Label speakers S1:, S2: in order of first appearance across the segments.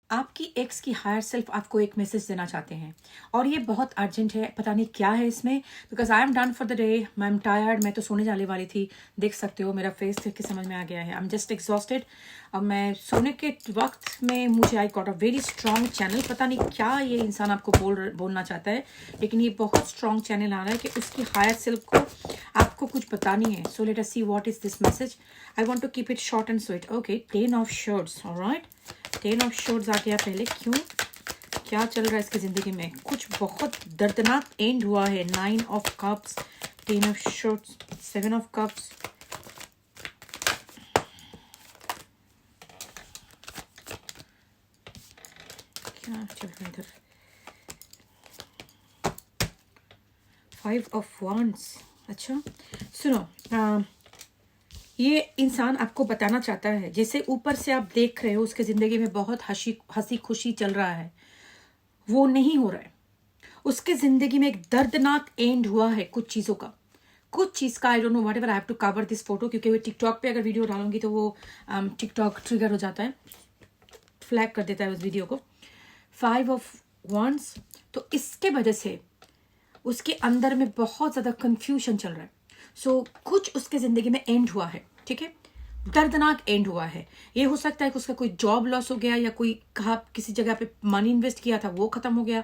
S1: आपकी एक्स की higher self आपको एक मैसेज देना चाहते हैं और ये बहुत अर्जेंट है। पता नहीं क्या है इसमें, because I am done for the day, I am tired. मैं तो सोने जाने वाली थी, देख सकते हो मेरा फेस देख के समझ में आ गया है। I am just exhausted. अब मैं सोने के वक्त में मुझे I got a very strong channel. पता नहीं क्या ये इंसान आपको बोलना चाहता है, लेकिन ये बहुत स्ट्रॉन्ग चैनल आ रहा है कि उसकी हायर सेल्फ को आपको कुछ बतानी है। So let us see what is this message. I want to keep it short and sweet. Okay, 10 of shorts. Alright, 10 of shorts आ गया पहले। क्यों, क्या चल रहा है इसकी जिंदगी में? कुछ बहुत दर्दनाक एंड हुआ है। 9 of cups, 10 of shorts, 7 of cups. क्या चल रहा है इधर? 5 ऑफ वांड्स। अच्छा सुनो, ये इंसान आपको बताना चाहता है, जैसे ऊपर से आप देख रहे हो उसके जिंदगी में बहुत हंसी खुशी चल रहा है, वो नहीं हो रहा है। उसके जिंदगी में एक दर्दनाक एंड हुआ है कुछ चीजों का, कुछ चीज का। I don't know, whatever, I have to cover this photo, क्योंकि वो टिकटॉक पे अगर वीडियो डालूंगी तो वो टिकटॉक ट्रिगर हो जाता है, फ्लैग कर देता है उस वीडियो को। 5 ऑफ वांड्स। तो इसके वजह से उसके अंदर में बहुत ज्यादा कंफ्यूजन चल रहा है। सो कुछ उसके जिंदगी में एंड हुआ है, ठीक है, दर्दनाक एंड हुआ है। ये हो सकता है कि उसका कोई जॉब लॉस हो गया, या कोई किसी जगह पे मनी इन्वेस्ट किया था वो खत्म हो गया,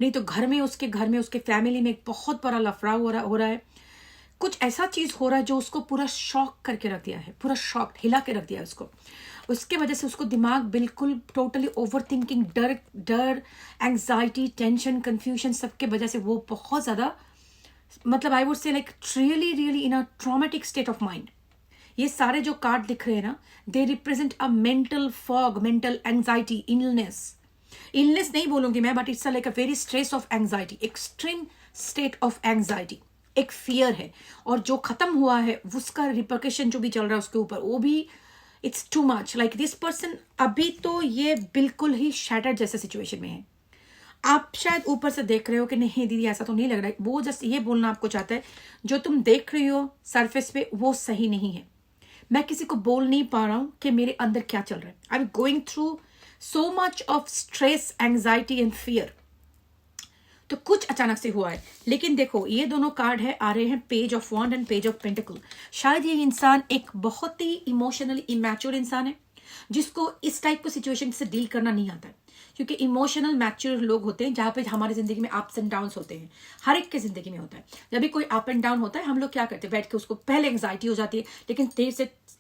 S1: नहीं तो घर में उसके फैमिली में एक बहुत बड़ा लफड़ा हो रहा है। कुछ ऐसा चीज हो रहा है जो उसको पूरा शॉक करके रख दिया है, पूरा शॉक हिला के रख दिया है उसको। उसके वजह से उसको दिमाग बिल्कुल टोटली ओवर थिंकिंग, डर, एंग्जाइटी, टेंशन, कंफ्यूजन, सबके वजह से वो बहुत ज्यादा, मतलब I would say like really in a traumatic state of mind. ये सारे जो कार्ड दिख रहे हैं ना, they represent a mental fog, mental anxiety, illness नहीं बोलूंगी मैं, but it's like a very stress of anxiety, extreme state of anxiety, एक फियर है। और जो खत्म हुआ है उसका रिपरकशन जो भी चल रहा है उसके ऊपर, वो भी it's too much. Like this person अभी तो ये बिल्कुल ही शैटर्ड जैसे सिचुएशन में है। आप शायद ऊपर से देख रहे हो कि नहीं दीदी ऐसा तो नहीं लग रहा है, वो जस्ट ये बोलना आपको चाहता है जो तुम देख रही हो सरफेस पे वो सही नहीं है। मैं किसी को बोल नहीं पा रहा हूं कि मेरे अंदर क्या चल रहा है। I am going through so much of stress, anxiety and fear. तो कुछ अचानक से हुआ है। लेकिन देखो ये दोनों कार्ड है आ रहे हैं, page of wand and page of pentacle. शायद ये इंसान एक बहुत ही इमोशनली इमैच्योर इंसान है, जिसको इस टाइप की सिचुएशन से डील करना नहीं आता है। क्योंकि इमोशनल मैच्योर लोग होते हैं जहां पे हमारी जिंदगी में अप्स एंड डाउन्स होते हैं, हर एक के जिंदगी में होता है। जब भी कोई अप एंड डाउन होता है हम लोग क्या करते हैं, बैठ के उसको, पहले एंग्जाइटी हो जाती है, लेकिन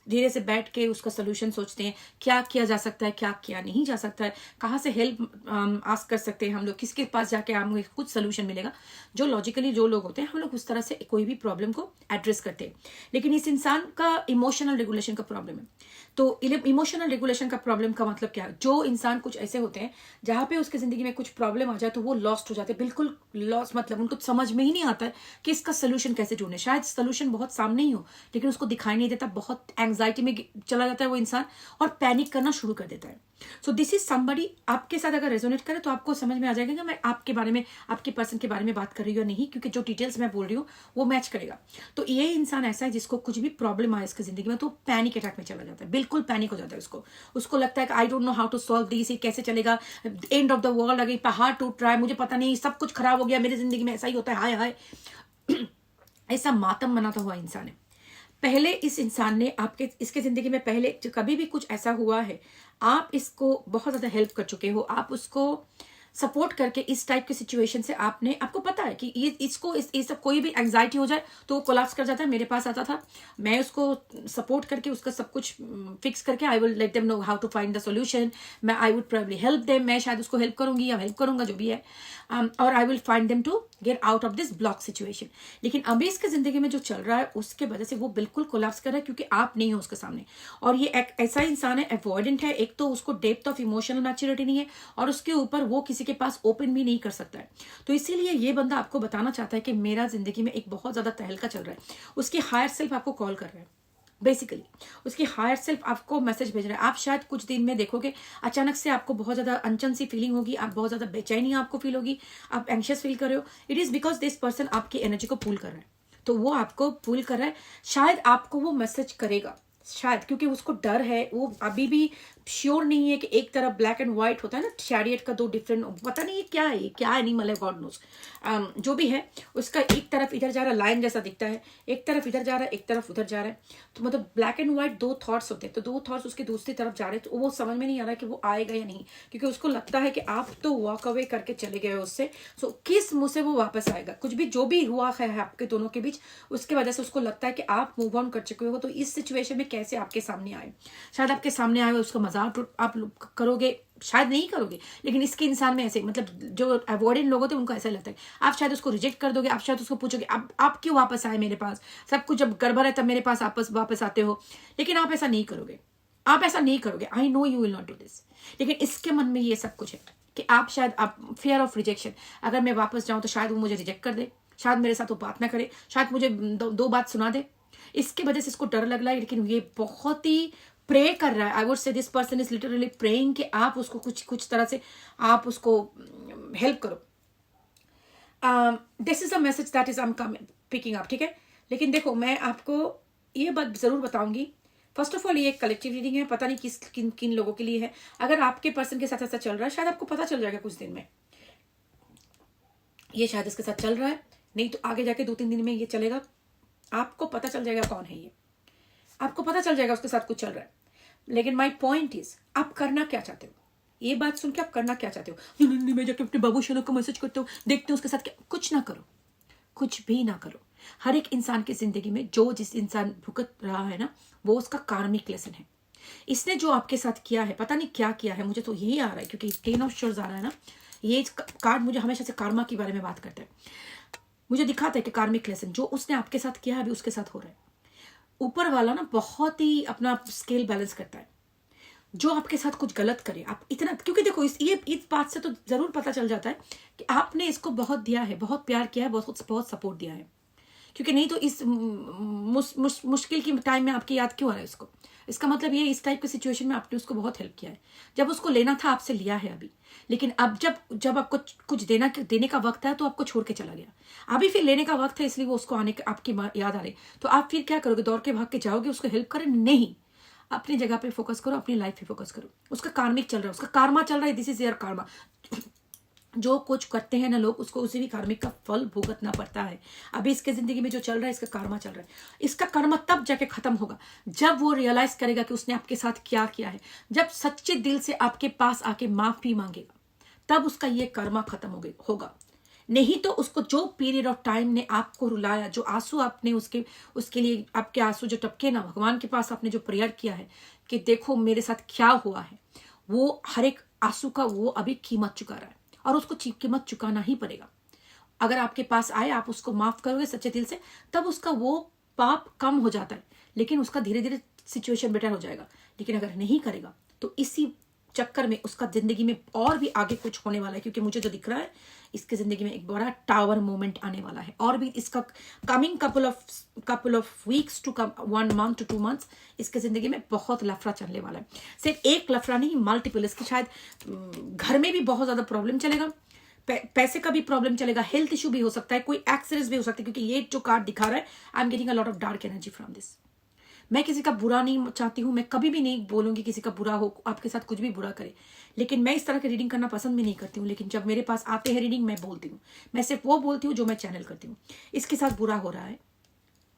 S1: धीरे से बैठ के उसका सोल्यूशन सोचते हैं, क्या किया जा सकता है, क्या किया नहीं जा सकता है, कहाँ से हेल्प आस्क कर सकते हैं हम लोग, किसके पास जाके हमें कुछ सोल्यूशन मिलेगा। जो लॉजिकली जो लोग होते हैं हम लोग उस तरह से कोई भी प्रॉब्लम को एड्रेस करते हैं। लेकिन इस इंसान का इमोशनल रेगुलेशन का प्रॉब्लम है। तो इमोशनल रेगुलेशन का प्रॉब्लम का मतलब क्या है, जो इंसान कुछ ऐसे होते हैं जहां पे उसके जिंदगी में कुछ प्रॉब्लम आ जाए तो वो लॉस्ट हो जाते हैं, बिल्कुल लॉस्ट, मतलब उनको समझ में ही नहीं आता है कि इसका सोल्यूशन कैसे ढूंढे। शायद सोल्यूशन बहुत सामने ही हो लेकिन उसको दिखाई नहीं देता, बहुत एंग्जाइटी में चला जाता है वो इंसान और पैनिक करना शुरू कर देता है। सो दिस इज समबडी, आपके साथ अगर रेजोनेट करे तो आपको समझ में आ जाएगा कि मैं आपके बारे में, आपके पर्सन के बारे में बात कर रही हूँ या नहीं, क्योंकि जो डिटेल्स मैं बोल रही हूँ वो मैच करेगा। तो ये इंसान ऐसा है जिसको कुछ भी प्रॉब्लम आए इसकी जिंदगी में तो पैनिक अटैक में चला जाता है, बिल्कुल पैनिक हो जाता है उसको लगता है कि I don't know how to solve this, ये कैसे चलेगा, एंड ऑफ द वर्ल्ड, अगर पहाड़ टूट रहा है, मुझे पता नहीं, सब कुछ खराब हो गया मेरी जिंदगी में, ऐसा ही होता है, हाय हाय। ऐसा मातम बनाता हुआ इंसान है। पहले इस इंसान ने इसके जिंदगी में पहले कभी भी कुछ ऐसा हुआ है, आप इसको बहुत ज्यादा हेल्प कर चुके हो, आप उसको सपोर्ट करके इस टाइप की सिचुएशन से आपको पता है कि ये सब कोई भी एंग्जाइटी हो जाए तो वो कोलैप्स कर जाता है। मेरे पास आता था, मैं उसको सपोर्ट करके उसका सब कुछ फिक्स करके I will let them know how to find the solution. मैं I would probably help them, मैं शायद उसको हेल्प करूंगी या हेल्प करूंगा जो भी है, और I will find them to get out of this block situation. लेकिन अभी इसके जिंदगी में जो चल रहा है उसके वजह से वो बिल्कुल कोलैप्स कर रहा है, क्योंकि आप नहीं हो उसके सामने। और ये एक ऐसा इंसान है, अवॉइडेंट है, एक तो उसको डेप्थ ऑफ इमोशनल मैच्योरिटी नहीं है और उसके ऊपर वो किसी के पास ओपन भी नहीं कर सकता है। तो इसीलिए ये बंदा आपको बताना चाहता है कि मेरा जिंदगी में एक बहुत ज्यादा तहलका चल रहा है। उसकी हायर सेल्फ आपको कॉल कर रहा है, बेसिकली उसकी हायर सेल्फ आपको मैसेज भेज रहा है। आप शायद कुछ दिन में देखोगे अचानक से आपको बहुत ज्यादा अनचन सी फीलिंग होगी, आप बहुत ज्यादा बेचैनी आपको फील होगी, आप एंशियस फील कर रहे हो। It is because this person आपकी एनर्जी को पुल कर रहा है, तो वो आपको पुल कर रहा है। शायद आपको वो मैसेज करेगा, शायद, क्योंकि उसको डर है, वो अभी भी श्योर नहीं है कि एक तरफ ब्लैक एंड व्हाइट होता है ना, चैरियट का दो डिफरेंट, पता नहीं ये क्या है, ये क्या एनिमल है, गॉड नोस। जो भी है उसका एक तरफ इधर जा रहा है, लाइन जैसा दिखता है, एक तरफ इधर जा रहा है, एक तरफ उधर जा रहा है। तो मतलब ब्लैक एंड व्हाइट दो थॉट्स होते हैं, तो दो थॉट्स उसके दूसरी तरफ जा रहे हैं, तो वो समझ में नहीं आ रहा है कि वो आएगा या नहीं, क्योंकि उसको लगता है कि आप तो वॉक अवे करके चले गए हो उससे। सो किस मुंह से वो वापस आएगा? कुछ भी जो भी हुआ है आपके दोनों के बीच, उसके वजह से उसको लगता है कि आप मूव ऑन कर चुके हो। तो इस सिचुएशन में कैसे आपके सामने आए, शायद आपके सामने आए, उसका मजाक आप करोगे, शायद नहीं करोगे, लेकिन इसके इंसान में ऐसे, मतलब जो अवॉइडेंट लोग होते हैं उनको ऐसा लगता है आप शायद उसको रिजेक्ट कर दोगे, आप शायद उसको पूछोगे आप क्यों वापस आए मेरे पास, सब कुछ जब गड़बड़ है तब मेरे पास वापस आते हो। लेकिन आप ऐसा नहीं करोगे, आप ऐसा नहीं करोगे। I know you will not do this. लेकिन इसके मन में ये सब कुछ है कि आप शायद, आप फियर ऑफ रिजेक्शन, अगर मैं वापस जाऊं तो शायद वो मुझे रिजेक्ट कर दे, शायद मेरे साथ वो बात ना करे, शायद मुझे दो बात सुना दे। इसकी वजह से इसको डर लग रहा है, लेकिन ये बहुत ही प्रे कर रहा है। I would say this person is literally praying कि आप उसको कुछ तरह से आप उसको हेल्प करो। This is a message that is I am picking up, ठीक है। लेकिन देखो, मैं आपको ये बात जरूर बताऊंगी, फर्स्ट ऑफ ऑल ये एक कलेक्टिव रीडिंग है, पता नहीं किन किन लोगों के लिए है। अगर आपके पर्सन के साथ ऐसा चल रहा है, शायद आपको पता चल जाएगा कुछ दिन में, ये शायद इसके साथ चल रहा है, नहीं तो आगे जाके 2-3 दिन में ये चलेगा, आपको पता चल जाएगा कौन है ये, आपको पता चल जाएगा उसके साथ कुछ चल रहा है। लेकिन माई पॉइंट इज, आप करना क्या चाहते हो? ये बात सुन के आप करना क्या चाहते हो? मैं जाके अपने बाबू शोनो को मैसेज करते हो, देखते हो उसके साथ क्या, कुछ ना करो, कुछ भी ना करो। हर एक इंसान की जिंदगी में जो जिस इंसान भुगत रहा है ना, वो उसका कार्मिक लेसन है। इसने जो आपके साथ किया है, पता नहीं क्या किया है, मुझे तो यही आ रहा है क्योंकि 10 ऑफ शोर्स आ रहा है ना, ये कार्ड मुझे हमेशा से कार्मा के बारे में बात करता है। मुझे दिखाता है कि कार्मिक लेसन जो उसने आपके साथ किया है अभी उसके साथ हो रहा है। ऊपर वाला ना बहुत ही अपना स्केल बैलेंस करता है। जो आपके साथ कुछ गलत करे, आप इतना, क्योंकि देखो इस बात से तो जरूर पता चल जाता है कि आपने इसको बहुत दिया है, बहुत प्यार किया है, बहुत सपोर्ट दिया है। क्योंकि नहीं तो इस मुश्किल की टाइम में आपकी याद क्यों आ रहा है इसको? इसका मतलब ये, इस टाइप की सिचुएशन में आपने उसको बहुत हेल्प किया है। जब उसको लेना था आपसे लिया है अभी, लेकिन अब जब आपको कुछ देने का वक्त है तो आपको छोड़ के चला गया। अभी फिर लेने का वक्त है, इसलिए वो उसको आने का आपकी याद आ रही, तो आप फिर क्या करोगे? दौड़ के भाग के जाओगे उसको हेल्प करें? नहीं, अपनी जगह पे फोकस करो, अपनी लाइफ पे फोकस करो। उसका कार्मिक चल रहा है, उसका कार्मा चल रहा है, दिस इज योर कार्मा। जो कुछ करते हैं ना लोग, उसको उसी भी कार्मिक का फल भुगतना पड़ता है। अभी इसके जिंदगी में जो चल रहा है, इसका कर्मा चल रहा है। इसका कर्मा तब जाके खत्म होगा जब वो रियलाइज करेगा कि उसने आपके साथ क्या किया है, जब सच्चे दिल से आपके पास आके माफी मांगेगा, तब उसका ये कर्मा खत्म होगा। नहीं तो उसको जो पीरियड ऑफ टाइम ने आपको रुलाया, जो आंसू आपने उसके लिए आपके आंसू जो टपके ना, भगवान के पास आपने जो प्रेयर किया है कि देखो मेरे साथ क्या हुआ है, वो हर एक आंसू का वो अभी कीमत चुका रहा है और उसको कीमत चुकाना ही पड़ेगा। अगर आपके पास आए, आप उसको माफ करोगे सच्चे दिल से, तब उसका वो पाप कम हो जाता है, लेकिन उसका धीरे धीरे सिचुएशन बेटर हो जाएगा। लेकिन अगर नहीं करेगा तो इसी चक्कर में उसका जिंदगी में और भी आगे कुछ होने वाला है, क्योंकि मुझे जो दिख रहा है इसके जिंदगी में एक बड़ा टावर मोमेंट आने वाला है। और भी इसका coming couple of weeks to 1 month to 2 months इसके जिंदगी में बहुत लफड़ा चलने वाला है। सिर्फ एक लफड़ा नहीं, मल्टीपल। इसकी शायद घर में भी बहुत ज्यादा प्रॉब्लम चलेगा, पैसे का भी प्रॉब्लम चलेगा, हेल्थ इशू भी हो सकता है, कोई एक्सीडेंट भी हो सकता है, क्योंकि ये जो कार्ड दिखा रहा है, I am getting a lot of dark energy from this. मैं किसी का बुरा नहीं चाहती हूँ, मैं कभी भी नहीं बोलूंगी किसी का बुरा हो, आपके साथ कुछ भी बुरा करे, लेकिन मैं इस तरह की रीडिंग करना पसंद भी नहीं करती हूँ। लेकिन जब मेरे पास आते हैं रीडिंग, मैं बोलती हूँ, मैं सिर्फ वो बोलती हूँ जो मैं चैनल करती हूँ। इसके साथ बुरा हो रहा है,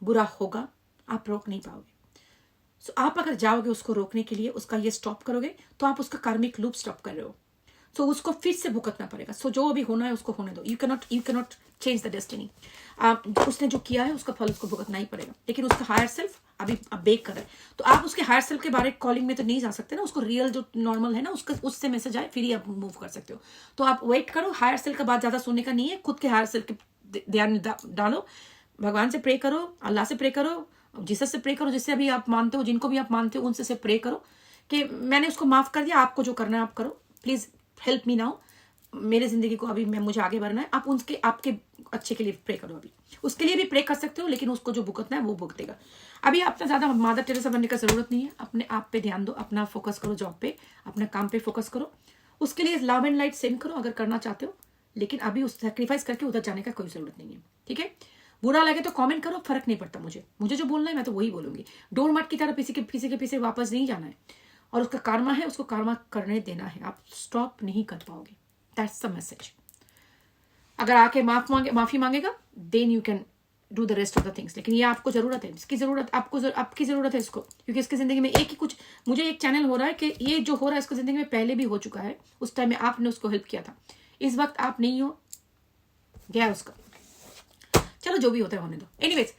S1: बुरा होगा, आप रोक नहीं पाओगे। सो आप अगर जाओगे उसको रोकने के लिए, उसका ये स्टॉप करोगे, तो आप उसका कार्मिक लूप स्टॉप कर रहे हो। सो उसको फिर से भुगतना पड़ेगा। सो जो अभी होना है उसको होने दो। You cannot change the destiny. उसने जो किया है उसका फल उसको भुगतना ही पड़ेगा। लेकिन उसका हायर सेल्फ अभी बेक कर रहा है, तो आप उसके हायर सेल्फ के बारे कॉलिंग में तो नहीं जा सकते ना। उसको रियल जो नॉर्मल है ना, उससे मैसेज आए फिर ही आप मूव कर सकते हो। तो आप वेट करो, हायर सेल्फ का बात ज्यादा सुनने का नहीं है, खुद के हायर सेल्फ के ध्यान डालो, भगवान से प्रे करो, अल्लाह से प्रे करो, जीसस से प्रे करो, जिससे अभी आप मानते हो, जिनको भी आप मानते हो उनसे प्रे करो कि मैंने उसको माफ कर दिया, आपको जो करना है आप करो, प्लीज हेल्प मी नाउ, मेरे जिंदगी को अभी मुझे आगे बढ़ना है। आप आपके अच्छे के लिए प्रे करो, अभी उसके लिए भी प्रे कर सकते हो, लेकिन उसको जो भुगतना है वो भुगतेगा। अभी आपने ज्यादा मादर टेरेसा बनने का जरूरत नहीं है। अपने आप पे ध्यान दो, अपना फोकस करो, जॉब पे, अपना काम पे फोकस करो, उसके लिए लव एंड लाइट सेंड करो अगर करना चाहते हो। लेकिन अभी उस सैक्रिफाइस करके उधर जाने का कोई जरूरत नहीं है, ठीक है। बुरा लगे तो कमेंट करो, फर्क नहीं पड़ता मुझे जो बोलना है मैं तो वही बोलूंगी। डोर मैट की तरह किसी के पीछे वापस नहीं जाना है। और उसका karma है, उसको karma करने देना है, आप stop नहीं कर पाओगे. That's the message. अगर आके माफी मांगेगा, then you can do the rest of the things. लेकिन ये आपको जरूरत है, इसकी जरूरत आपकी जरूरत है इसको, क्योंकि इसकी जिंदगी में एक ही कुछ, मुझे एक चैनल हो रहा है कि ये जो हो रहा है इसको जिंदगी में पहले भी हो चुका है. उस टाइम में आपने उसको हेल्प किया था, इस वक्त आप नहीं हो, गया उसका. चलो जो भी होता है होने दो. Anyways,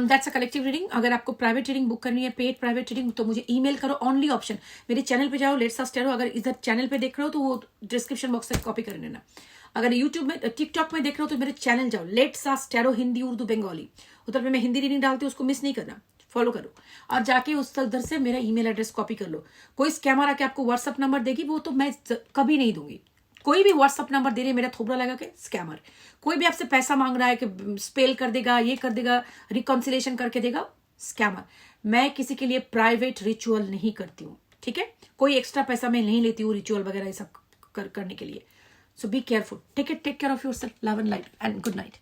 S1: that's a collective reading. अगर आपको प्राइवेट रीडिंग बुक करनी है, पेड प्राइवेट रीडिंग, तो मुझे ईमेल करो. ओनली ऑप्शन मेरे चैनल पे जाओ, लेट्स आस्क टैरो. अगर इधर चैनल पे देख रहे हो तो वो डिस्क्रिप्शन बॉक्स से कॉपी कर लेना. अगर यूट्यूब में, टिकटॉक में देख रहे हो तो मेरे चैनल जाओ, let's ask tarot Hindi, Urdu, Bengali. उधर पे मैं हिंदी रीडिंग डालती हूँ, उसको मिस नहीं करना, फॉलो करो. और जाके उस उधर से मेरा ईमेल एड्रेस कॉपी कर लो. कोई स्कैमर आके आपको व्हाट्सअप नंबर देगी, वो तो मैं कभी नहीं दूंगी. कोई भी व्हाट्सअप नंबर दे रही है, मेरा थोबड़ा लगा के स्कैमर. कोई भी आपसे पैसा मांग रहा है कि स्पेल कर देगा, ये कर देगा, रिकॉन्सिलेशन करके देगा, स्कैमर. मैं किसी के लिए प्राइवेट रिचुअल नहीं करती हूँ, ठीक है. कोई एक्स्ट्रा पैसा मैं नहीं लेती हूँ रिचुअल वगैरह ये सब करने के लिए. So be careful. Take care of yourself. Love and light and good night.